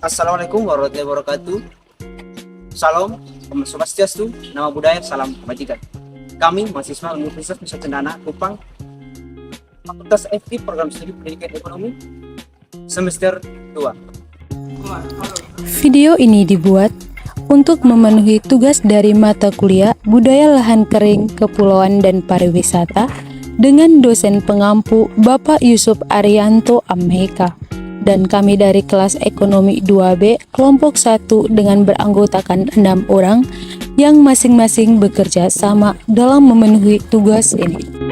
Assalamualaikum warahmatullahi wabarakatuh. Salam, Om Swastiastu, Nama Budaya, Salam Kebajikan. Kami mahasiswa Universitas Nusa Cendana, Kupang, Fakultas FT Program Studi Pendidikan Ekonomi, semester 2. Video ini dibuat untuk memenuhi tugas dari mata kuliah Budaya Lahan Kering, Kepulauan dan Pariwisata dengan dosen pengampu Bapak Yusuf Arianto Amheka. Dan kami dari kelas ekonomi 2B kelompok 1 dengan beranggotakan 6 orang yang masing-masing bekerja sama dalam memenuhi tugas ini.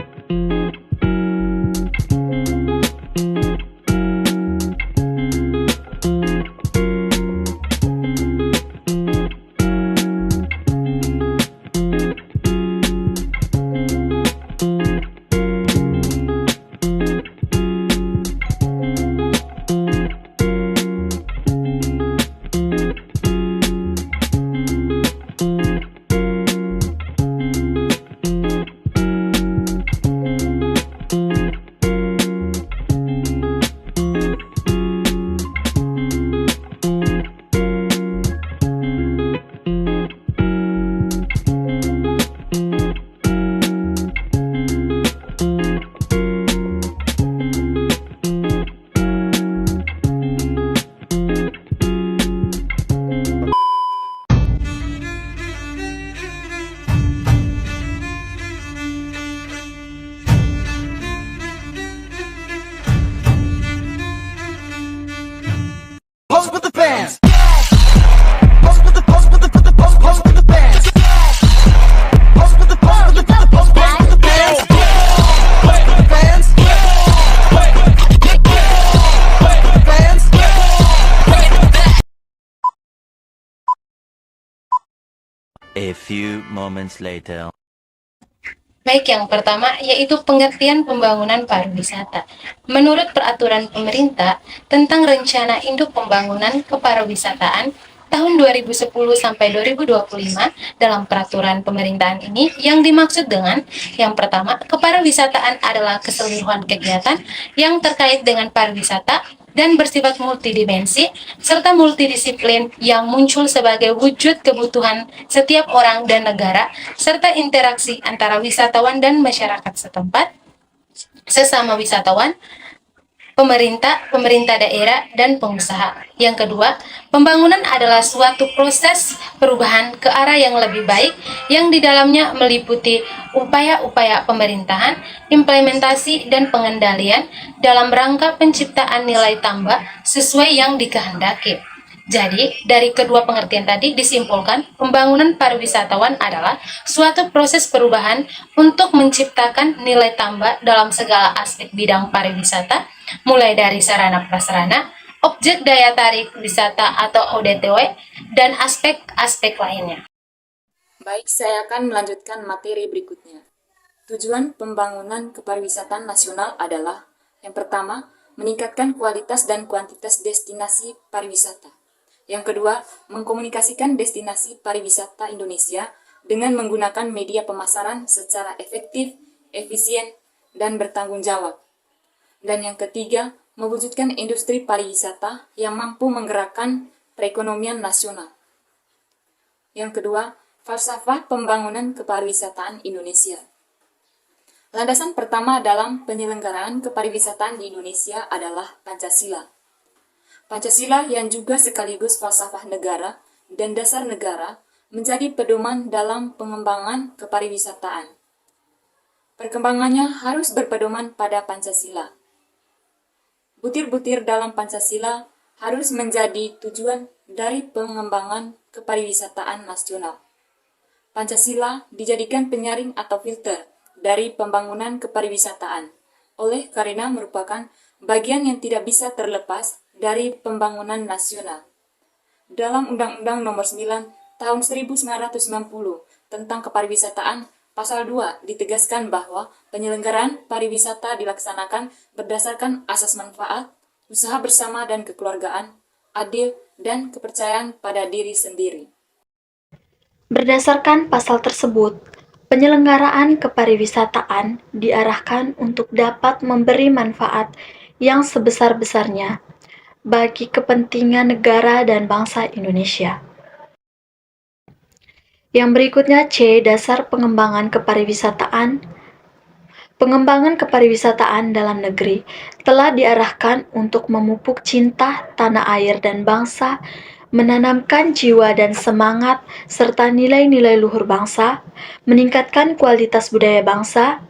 A few moments later. Baik, yang pertama yaitu pengertian pembangunan pariwisata. Menurut peraturan pemerintah tentang rencana induk pembangunan kepariwisataan tahun 2010 sampai 2025, dalam peraturan pemerintahan ini yang dimaksud dengan yang pertama, kepariwisataan adalah keseluruhan kegiatan yang terkait dengan pariwisata dan bersifat multidimensi serta multidisiplin yang muncul sebagai wujud kebutuhan setiap orang dan negara serta interaksi antara wisatawan dan masyarakat setempat, sesama wisatawan, pemerintah daerah, dan pengusaha. Yang kedua, pembangunan adalah suatu proses perubahan ke arah yang lebih baik yang di dalamnya meliputi upaya-upaya pemerintahan, implementasi, dan pengendalian dalam rangka penciptaan nilai tambah sesuai yang dikehendaki. Jadi, dari kedua pengertian tadi disimpulkan, pembangunan pariwisatawan adalah suatu proses perubahan untuk menciptakan nilai tambah dalam segala aspek bidang pariwisata, mulai dari sarana prasarana, objek daya tarik wisata atau ODTW, dan aspek-aspek lainnya. Baik, saya akan melanjutkan materi berikutnya. Tujuan pembangunan kepariwisataan nasional adalah yang pertama, meningkatkan kualitas dan kuantitas destinasi pariwisata. Yang kedua, mengkomunikasikan destinasi pariwisata Indonesia dengan menggunakan media pemasaran secara efektif, efisien, dan bertanggung jawab. Dan yang ketiga, mewujudkan industri pariwisata yang mampu menggerakkan perekonomian nasional. Yang kedua, falsafah pembangunan kepariwisataan Indonesia. Landasan pertama dalam penyelenggaraan kepariwisataan di Indonesia adalah Pancasila. Pancasila yang juga sekaligus falsafah negara dan dasar negara menjadi pedoman dalam pengembangan kepariwisataan. Perkembangannya harus berpedoman pada Pancasila. Butir-butir dalam Pancasila harus menjadi tujuan dari pengembangan kepariwisataan nasional. Pancasila dijadikan penyaring atau filter dari pembangunan kepariwisataan, oleh karena merupakan bagian yang tidak bisa terlepas dari pembangunan nasional. Dalam Undang-Undang Nomor 9 Tahun 1990 tentang Kepariwisataan, Pasal 2 ditegaskan bahwa penyelenggaraan pariwisata dilaksanakan berdasarkan asas manfaat, usaha bersama dan kekeluargaan, adil, dan kepercayaan pada diri sendiri. Berdasarkan pasal tersebut, penyelenggaraan kepariwisataan diarahkan untuk dapat memberi manfaat yang sebesar-besarnya bagi kepentingan negara dan bangsa Indonesia. Yang berikutnya C. Dasar pengembangan kepariwisataan. Pengembangan kepariwisataan dalam negeri telah diarahkan untuk memupuk cinta tanah air dan bangsa, menanamkan jiwa dan semangat serta nilai-nilai luhur bangsa, meningkatkan kualitas budaya bangsa,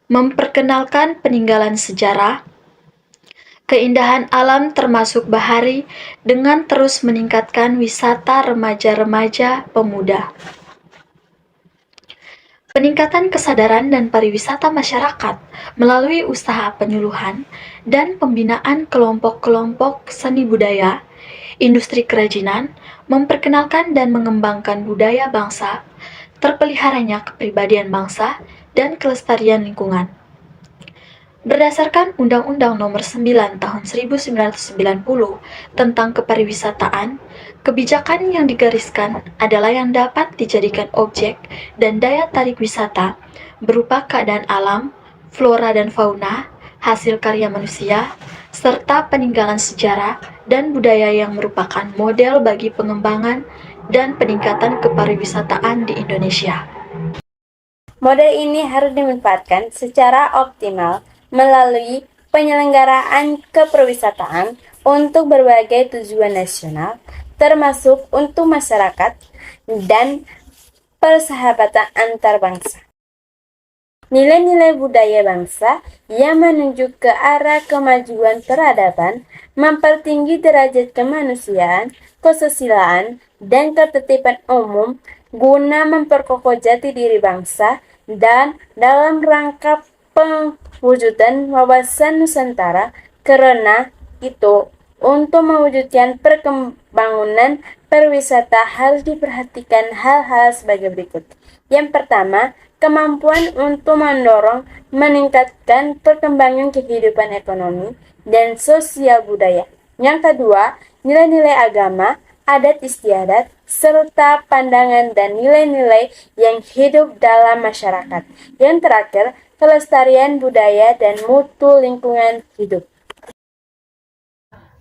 memperkenalkan peninggalan sejarah, keindahan alam termasuk bahari dengan terus meningkatkan wisata remaja-remaja pemuda. Peningkatan kesadaran dan pariwisata masyarakat melalui usaha penyuluhan dan pembinaan kelompok-kelompok seni budaya, industri kerajinan, memperkenalkan dan mengembangkan budaya bangsa, terpeliharanya kepribadian bangsa, dan kelestarian lingkungan. Berdasarkan Undang-Undang Nomor 9 Tahun 1990 tentang kepariwisataan, kebijakan yang digariskan adalah yang dapat dijadikan objek dan daya tarik wisata berupa keadaan alam, flora dan fauna, hasil karya manusia, serta peninggalan sejarah dan budaya yang merupakan model bagi pengembangan dan peningkatan kepariwisataan di Indonesia. Model ini harus dimanfaatkan secara optimal melalui penyelenggaraan kepariwisataan untuk berbagai tujuan nasional, termasuk untuk masyarakat dan persahabatan antar bangsa. Nilai-nilai budaya bangsa yang menunjuk ke arah kemajuan peradaban, mempertinggi derajat kemanusiaan, kesusilaan, dan ketertiban umum guna memperkokoh jati diri bangsa dan dalam rangka pewujudan wawasan Nusantara. Karena itu, untuk mewujudkan perkembangan pariwisata harus diperhatikan hal-hal sebagai berikut. Yang pertama, kemampuan untuk mendorong meningkatkan perkembangan kehidupan ekonomi dan sosial budaya. Yang kedua, nilai-nilai agama, adat istiadat, serta pandangan dan nilai-nilai yang hidup dalam masyarakat. Yang terakhir, kelestarian budaya dan mutu lingkungan hidup.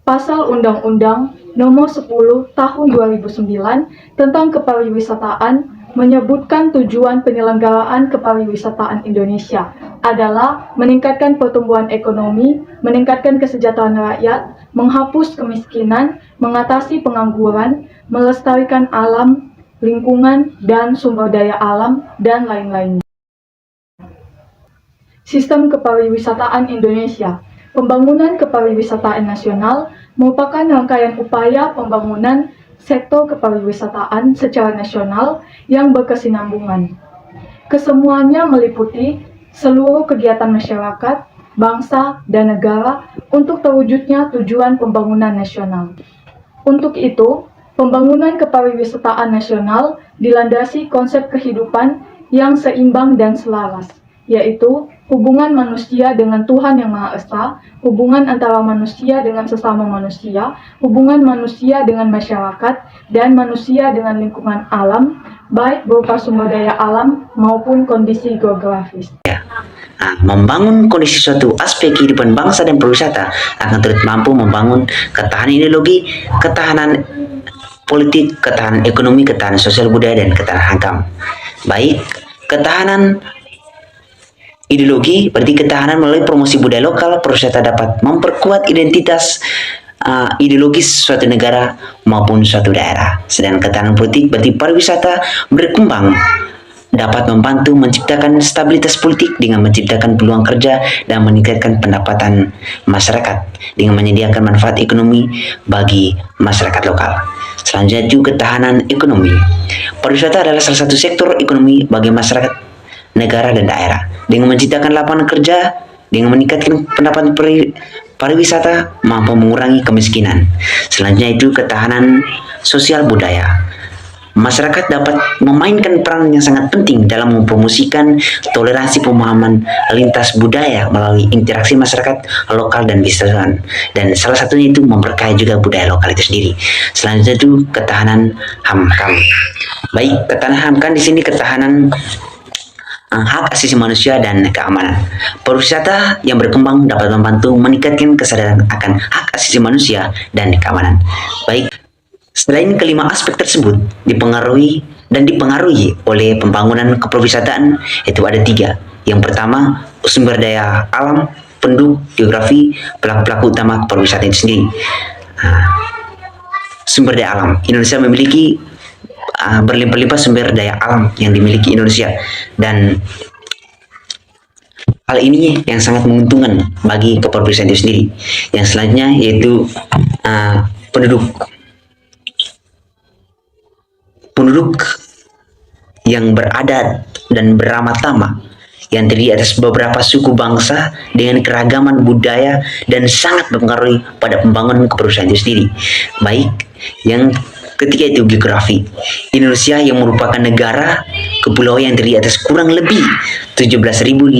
Pasal Undang-Undang Nomor 10 Tahun 2009 tentang Kepariwisataan menyebutkan tujuan penyelenggaraan kepariwisataan Indonesia adalah meningkatkan pertumbuhan ekonomi, meningkatkan kesejahteraan rakyat, menghapus kemiskinan, mengatasi pengangguran, melestarikan alam, lingkungan, dan sumber daya alam, dan lain-lainnya. Sistem kepariwisataan Indonesia. Pembangunan kepariwisataan nasional merupakan rangkaian upaya pembangunan sektor kepariwisataan secara nasional yang berkesinambungan. Kesemuanya meliputi seluruh kegiatan masyarakat, bangsa, dan negara untuk terwujudnya tujuan pembangunan nasional. Untuk itu, pembangunan kepariwisataan nasional dilandasi konsep kehidupan yang seimbang dan selaras, yaitu hubungan manusia dengan Tuhan Yang Maha Esa, hubungan antara manusia dengan sesama manusia, hubungan manusia dengan masyarakat, dan manusia dengan lingkungan alam, baik berupa sumber daya alam maupun kondisi geografis. Membangun kondisi suatu aspek kehidupan bangsa dan pariwisata akan turut mampu membangun ketahanan ideologi, ketahanan politik, ketahanan ekonomi, ketahanan sosial budaya, dan ketahanan agama. Baik, ketahanan ideologi berarti ketahanan melalui promosi budaya lokal. Pariwisata dapat memperkuat identitas ideologis suatu negara maupun suatu daerah. Sedangkan ketahanan politik berarti pariwisata berkembang dapat membantu menciptakan stabilitas politik dengan menciptakan peluang kerja dan meningkatkan pendapatan masyarakat dengan menyediakan manfaat ekonomi bagi masyarakat lokal. Selanjutnya juga ketahanan ekonomi. Pariwisata adalah salah satu sektor ekonomi bagi masyarakat, negara, dan daerah. Dengan menciptakan lapangan kerja, dengan meningkatkan pendapatan pariwisata, mampu mengurangi kemiskinan. Selanjutnya itu ketahanan sosial budaya. Masyarakat dapat memainkan peran yang sangat penting dalam mempromosikan toleransi pemahaman lintas budaya melalui interaksi masyarakat lokal dan wisatawan. Dan salah satunya itu memperkaya juga budaya lokal itu sendiri. Selanjutnya itu ketahanan HAM. Baik, ketahanan HAM kan di sini ketahanan hak asasi manusia dan keamanan. Pariwisata yang berkembang dapat membantu meningkatkan kesadaran akan hak asasi manusia dan keamanan. Baik, selain kelima aspek tersebut dipengaruhi oleh pembangunan kepariwisataan, itu ada 3. Yang pertama, sumber daya alam, penduduk, geografi, pelaku-pelaku utama kepariwisata itu sendiri. Sumber daya alam, Indonesia memiliki berlimpah-limpah sumber daya alam yang dimiliki Indonesia, dan hal ini yang sangat menguntungkan bagi kepariwisataan itu sendiri. Yang selanjutnya yaitu penduduk yang beradat dan beramah tamah, yang terdiri atas beberapa suku bangsa dengan keragaman budaya dan sangat mempengaruhi pada pembangunan kepariwisataan itu sendiri. Baik, yang ketiga itu geografi. Indonesia yang merupakan negara kepulauan yang terdiri atas kurang lebih 17.508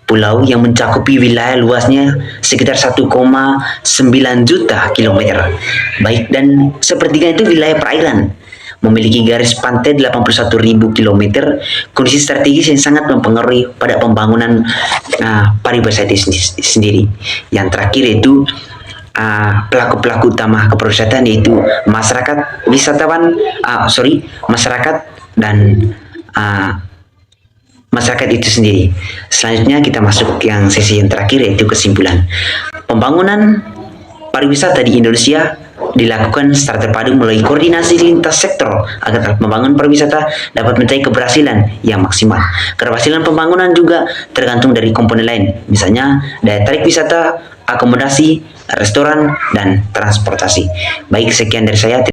pulau yang mencakupi wilayah luasnya sekitar 1,9 juta kilometer. Baik, dan sepertiga itu wilayah perairan, memiliki garis pantai 81.000 km, kondisi strategis yang sangat mempengaruhi pada pembangunan pariwisata sendiri. Yang terakhir itu pelaku-pelaku utama kepariwisataan, yaitu masyarakat masyarakat itu sendiri. Selanjutnya kita masuk yang sesi yang terakhir, yaitu kesimpulan. Pembangunan pariwisata di Indonesia dilakukan secara terpadu melalui koordinasi lintas sektor agar pembangunan pariwisata dapat mencapai keberhasilan yang maksimal. Keberhasilan pembangunan juga tergantung dari komponen lain, misalnya daya tarik wisata, akomodasi, restoran, dan transportasi. Baik, sekian dari saya.